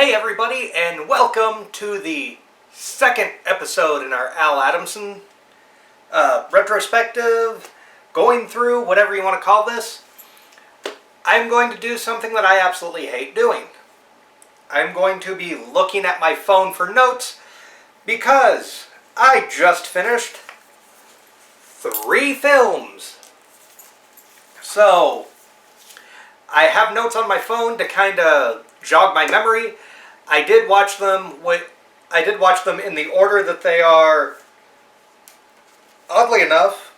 Hey everybody, and welcome to the second episode in our Al Adamson retrospective, going through, whatever you want to call this. I'm going to do something that I absolutely hate doing. I'm going to be looking at my phone for notes because I just finished 3 films. So, I have notes on my phone to kind of jog my memory. I did watch them in the order that they are, oddly enough,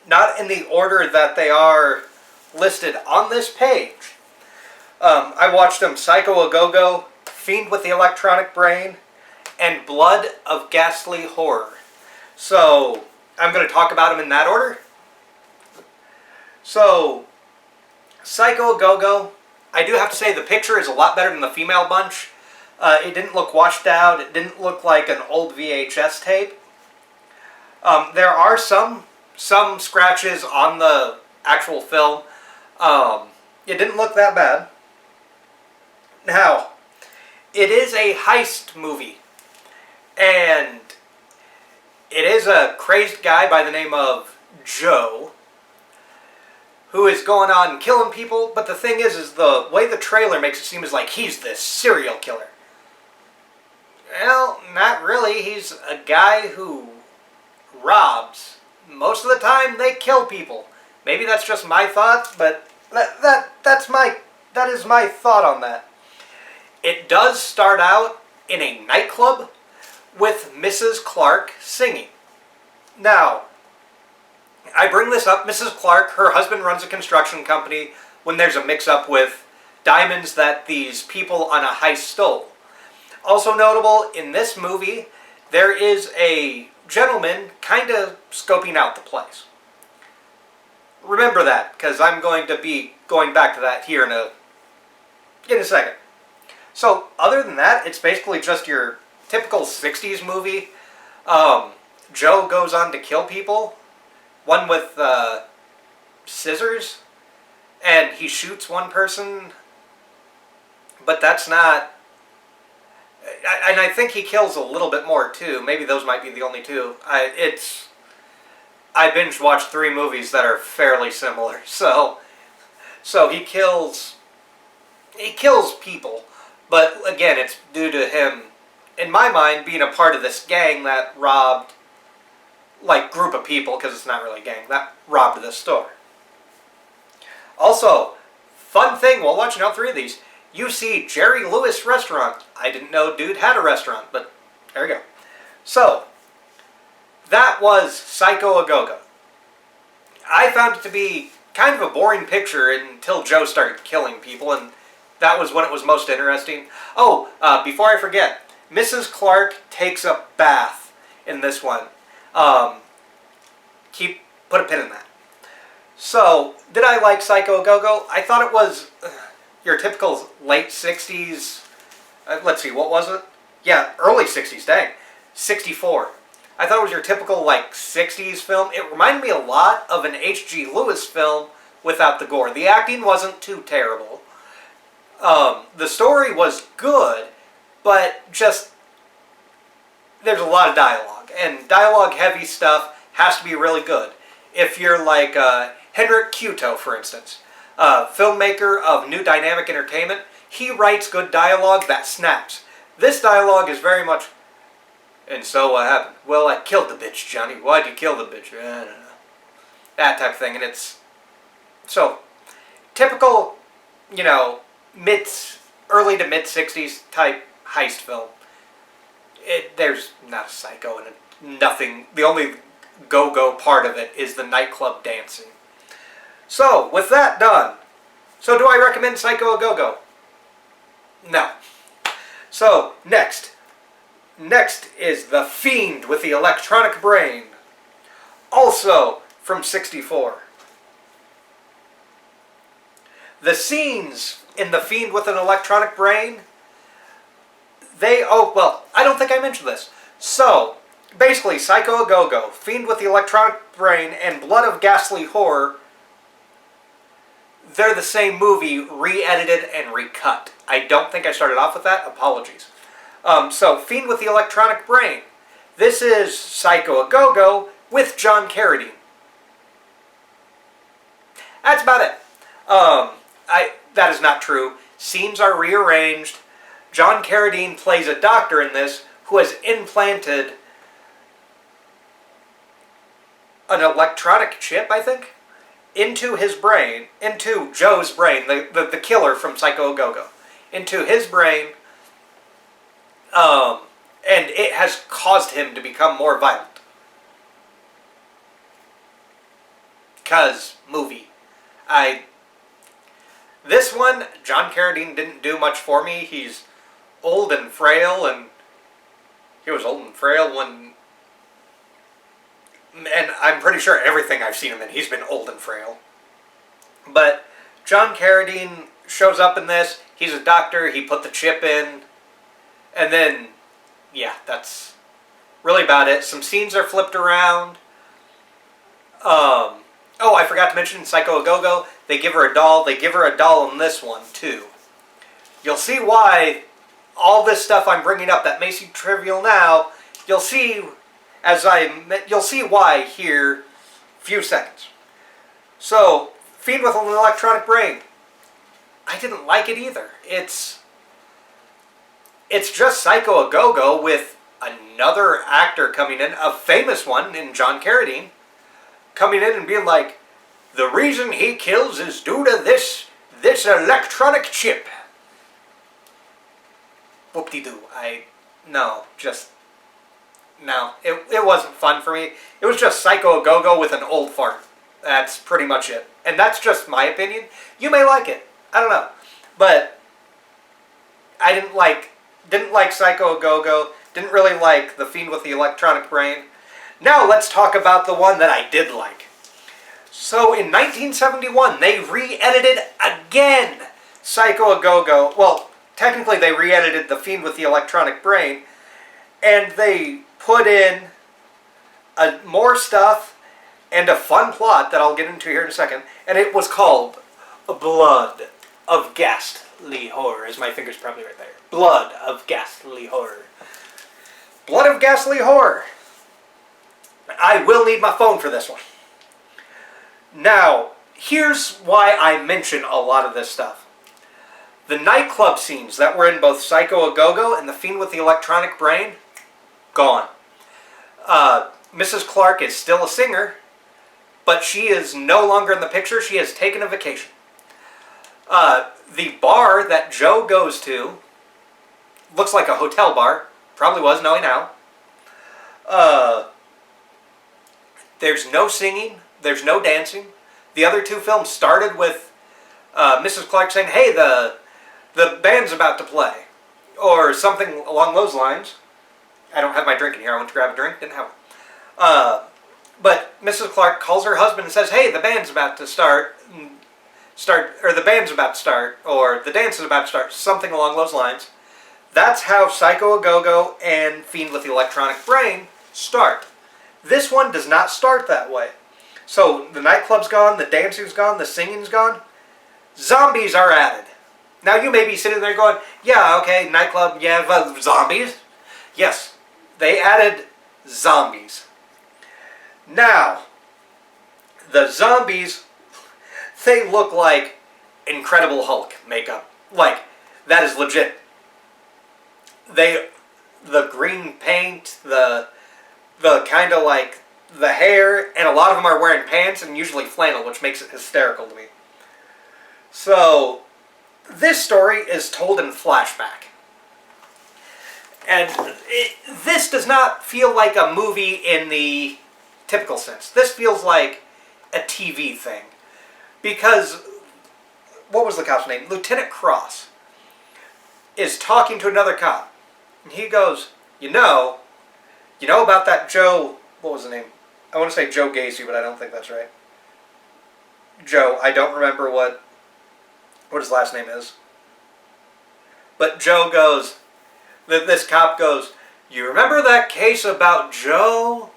not in the order that they are listed on this page. I watched them Psycho A Go-Go, Fiend with the Electronic Brain, and Blood of Ghastly Horror. So, I'm going to talk about them in that order. So, Psycho A Go-Go, I do have to say the picture is a lot better than the female bunch. It didn't look washed out. It didn't look like an old VHS tape. There are some scratches on the actual film. It didn't look that bad. Now, it is a heist movie. And it is a crazed guy by the name of Joe who is going on killing people, but the thing is the way the trailer makes it seem is like he's this serial killer. Well, not really. He's a guy who robs. Most of the time, they kill people. Maybe that's just my thoughts, but that is my thought on that. It does start out in a nightclub with Mrs. Clark singing. Now, I bring this up. Mrs. Clark, her husband runs a construction company when there's a mix-up with diamonds that these people on a heist stole. Also notable, in this movie, there is a gentleman kind of scoping out the place. Remember that, because I'm going to be going back to that here in a second. So, other than that, it's basically just your typical 60s movie. Joe goes on to kill people. One with scissors, and he shoots one person, but that's not... And I think he kills a little bit more, too. Maybe those might be the only two. I binge-watched 3 movies that are fairly similar, so he kills people, but again, it's due to him, in my mind, being a part of this gang that robbed, like, group of people, because it's not really a gang, that robbed this store. Also, fun thing while watching all 3 of these, you see Jerry Lewis Restaurant. I didn't know dude had a restaurant, but there we go. So, that was Psycho A Go-Go. I found it to be kind of a boring picture until Joe started killing people, and that was when it was most interesting. Oh, before I forget, Mrs. Clark takes a bath in this one. Put a pin in that. So, did I like Psycho A Go-Go? I thought it was your typical late 60s, let's see, what was it? Yeah, early 60s, dang. 64. I thought it was your typical, like, 60s film. It reminded me a lot of an H.G. Lewis film without the gore. The acting wasn't too terrible. The story was good, but just, there's a lot of dialogue. And dialogue-heavy stuff has to be really good. If you're like Henrik Kuto, for instance, filmmaker of New Dynamic Entertainment, he writes good dialogue that snaps. This dialogue is very much, and so what happened? Well, I killed the bitch, Johnny. Why'd you kill the bitch? I don't know. That type of thing. And it's, so, typical, you know, early to mid-60s type heist film. There's not a psycho in it. Nothing. The only go-go part of it is the nightclub dancing. So, with that done, so do I recommend Psycho A Go-Go? No. So, next is The Fiend with the Electronic Brain, also from '64. The scenes in The Fiend with an Electronic Brain, I don't think I mentioned this. So, basically, Psycho A Go-Go, Fiend with the Electronic Brain, and Blood of Ghastly Horror, they're the same movie, re-edited and recut. I don't think I started off with that. Apologies. So, Fiend with the Electronic Brain. This is Psycho A Go-Go with John Carradine. That's about it. That is not true. Scenes are rearranged. John Carradine plays a doctor in this who has implanted an electronic chip, I think, into his brain, into Joe's brain, the killer from Psycho A Go-Go, into his brain, and it has caused him to become more violent. Because movie. This one, John Carradine didn't do much for me. He's old and frail, and he was old and frail when... And I'm pretty sure everything I've seen him in, he's been old and frail. But John Carradine shows up in this. He's a doctor. He put the chip in. And then, yeah, that's really about it. Some scenes are flipped around. Oh, I forgot to mention Psycho A Go-Go. They give her a doll. They give her a doll in this one, too. You'll see why all this stuff I'm bringing up that may seem trivial now, you'll see why here few seconds. So, Fiend with an Electronic Brain. I didn't like it either. It's just Psycho A Go-Go with another actor coming in, a famous one in John Carradine, coming in and being like, the reason he kills is due to this electronic chip. Whoop-de-doo. No. It wasn't fun for me. It was just Psycho A Go-Go with an old fart. That's pretty much it. And that's just my opinion. You may like it. I don't know. But I didn't like Psycho A Go-Go. Didn't really like The Fiend with the Electronic Brain. Now let's talk about the one that I did like. So in 1971, they re-edited again Psycho A Go-Go. Well, technically they re-edited The Fiend with the Electronic Brain, and they put in more stuff and a fun plot that I'll get into here in a second, and it was called Blood of Ghastly Horror. Is my finger's probably right there. Blood of Ghastly Horror. Blood of Ghastly Horror. I will need my phone for this one. Now, here's why I mention a lot of this stuff. The nightclub scenes that were in both Psycho A Go-Go and The Fiend with the Electronic Brain, gone. Mrs. Clark is still a singer, but she is no longer in the picture. She has taken a vacation. The bar that Joe goes to looks like a hotel bar. Probably was, knowing now. There's no singing. There's no dancing. The other two films started with Mrs. Clark saying, hey, the band's about to play. Or something along those lines. I don't have my drink in here. I went to grab a drink. Didn't have one. But Mrs. Clark calls her husband and says, hey, the band's about to start, or the band's about to start, or the dance is about to start, something along those lines. That's how Psycho A Go-Go and Fiend with the Electronic Brain start. This one does not start that way. So the nightclub's gone, the dancing's gone, the singing's gone. Zombies are added. Now you may be sitting there going, yeah, okay, nightclub, yeah, zombies. Yes, they added zombies. Now, the zombies, they look like Incredible Hulk makeup. Like, that is legit. The green paint, the kind of like the hair, and a lot of them are wearing pants and usually flannel, which makes it hysterical to me. So, this story is told in flashback. And this does not feel like a movie in the typical sense. This feels like a TV thing. Because, what was the cop's name? Lieutenant Cross is talking to another cop. And he goes, you know about that Joe, what was the name? I want to say Joe Gacy, but I don't think that's right. Joe, I don't remember what his last name is. But Joe goes, this cop goes, you remember that case about Joe?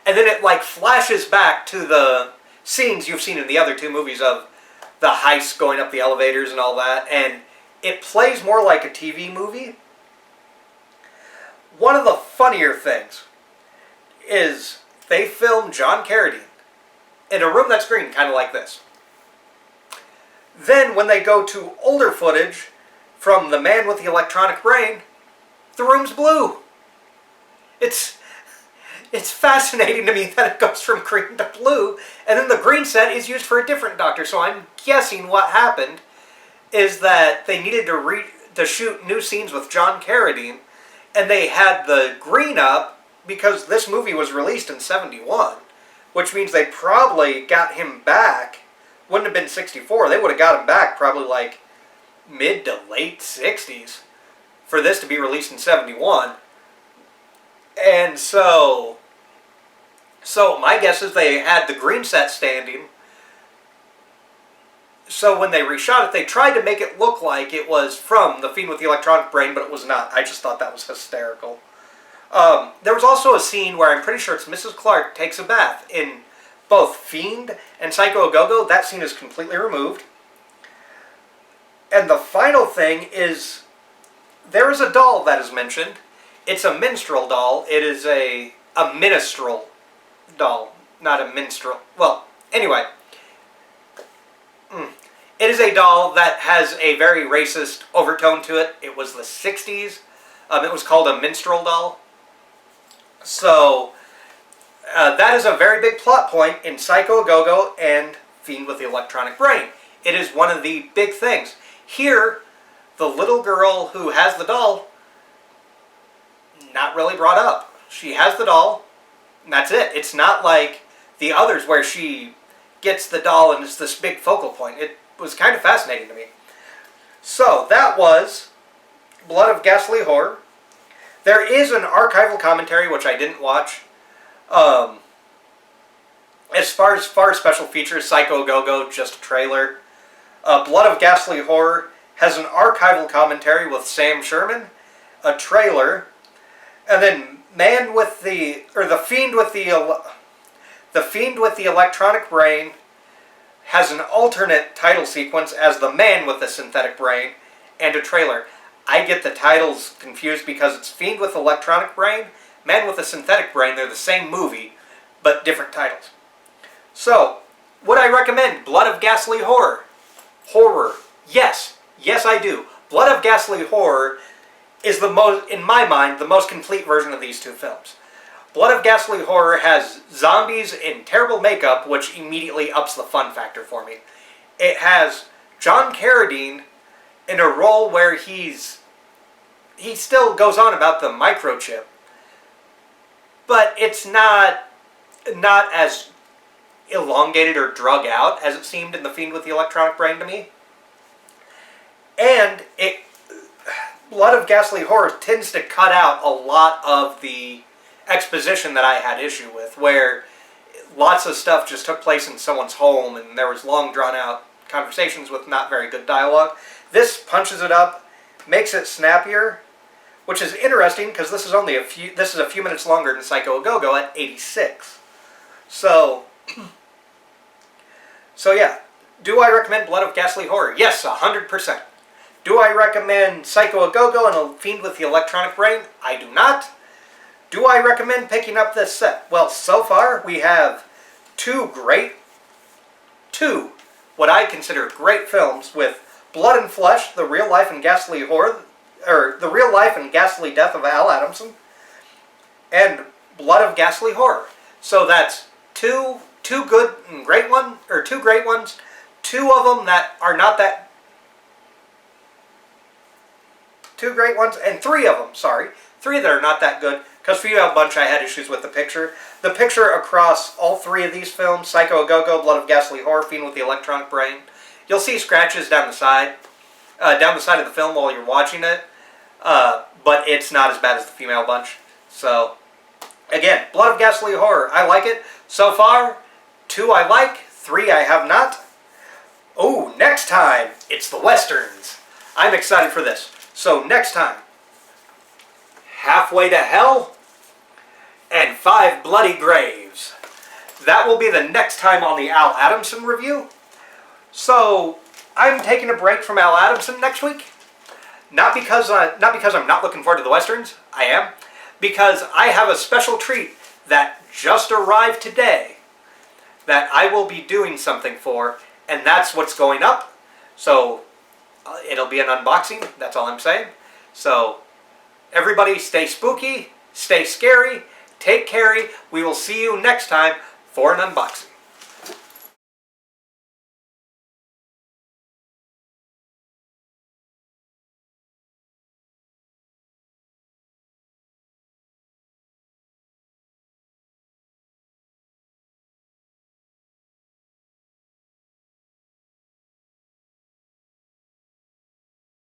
And then it like flashes back to the scenes you've seen in the other two movies of the heist going up the elevators and all that, and it plays more like a TV movie. One of the funnier things is they filmed John Carradine in a room that's green, kind of like this. Then when they go to older footage from The Man with the Electronic Brain, the room's blue. It's fascinating to me that it goes from green to blue, and then the green set is used for a different doctor. So I'm guessing what happened is that they needed to shoot new scenes with John Carradine, and they had the green up because this movie was released in '71, which means they probably got him back. Wouldn't have been '64. They would have got him back probably like mid to late '60s for this to be released in '71. And so my guess is they had the green set standing. So when they reshot it, they tried to make it look like it was from The Fiend with the Electronic Brain, but it was not. I just thought that was hysterical. There was also a scene where I'm pretty sure it's Mrs. Clark takes a bath in both Fiend and Psycho Go-Go. That scene is completely removed. And the final thing is, there is a doll that is mentioned. It's a minstrel doll. It is a minstrel doll, not a minstrel. Well, anyway. It is a doll that has a very racist overtone to it. It was the 60s. It was called a minstrel doll. So, that is a very big plot point in Psycho Go-Go and Fiend with the Electronic Brain. It is one of the big things. Here, the little girl who has the doll, not really brought up. She has the doll, and that's it. It's not like the others where she gets the doll and it's this big focal point. It was kind of fascinating to me. So, that was Blood of Ghastly Horror. There is an archival commentary, which I didn't watch. As far as special features, Psycho Go-Go, just a trailer. Blood of Ghastly Horror has an archival commentary with Sam Sherman, a trailer, and then The Fiend with the Electronic Brain has an alternate title sequence as The Man with the Synthetic Brain, and a trailer. I get the titles confused because it's Fiend with Electronic Brain, Man with a Synthetic Brain. They're the same movie, but different titles. So, would I recommend Blood of Ghastly Horror? Horror. Yes. Yes, I do. Blood of Ghastly Horror is in my mind, the most complete version of these two films. Blood of Ghastly Horror has zombies in terrible makeup, which immediately ups the fun factor for me. It has John Carradine in a role where he still goes on about the microchip, but it's not as elongated or drug out as it seemed in The Fiend with the Electronic Brain to me. And Blood of Ghastly Horror tends to cut out a lot of the exposition that I had issue with, where lots of stuff just took place in someone's home and there was long drawn out conversations with not very good dialogue. This punches it up, makes it snappier, which is interesting because this is a few minutes longer than Psycho Go-Go at 86. So yeah. Do I recommend Blood of Ghastly Horror? Yes, 100%. Do I recommend Psycho Go-Go and A Fiend with the Electronic Brain? I do not. Do I recommend picking up this set? Well, so far we have two what I consider great films with Blood and Flesh, The Real Life and Ghastly Horror, or The Real Life and Ghastly Death of Al Adamson, and Blood of Ghastly Horror. So that's two good and great ones, or two great ones, two of them that are not that, two great ones, and three of them, three that are not that good, because for you have a bunch I had issues with the picture. The picture across all three of these films, Psycho Go-Go, Blood of Ghastly Horror, Fiend with the Electronic Brain, you'll see scratches down the side of the film while you're watching it, but it's not as bad as the female bunch. So, again, Blood of Ghastly Horror, I like it. So far, 2 I like, 3 I have not. Oh, next time, it's the Westerns. I'm excited for this. So, next time, Halfway to Hell and 5 Bloody Graves. That will be the next time on the Al Adamson review. So I'm taking a break from Al Adamson next week. Not because I'm not looking forward to the Westerns. I am. Because I have a special treat that just arrived today that I will be doing something for, and that's what's going up. So it'll be an unboxing. That's all I'm saying. So everybody stay spooky, stay scary, take care. We will see you next time for an unboxing.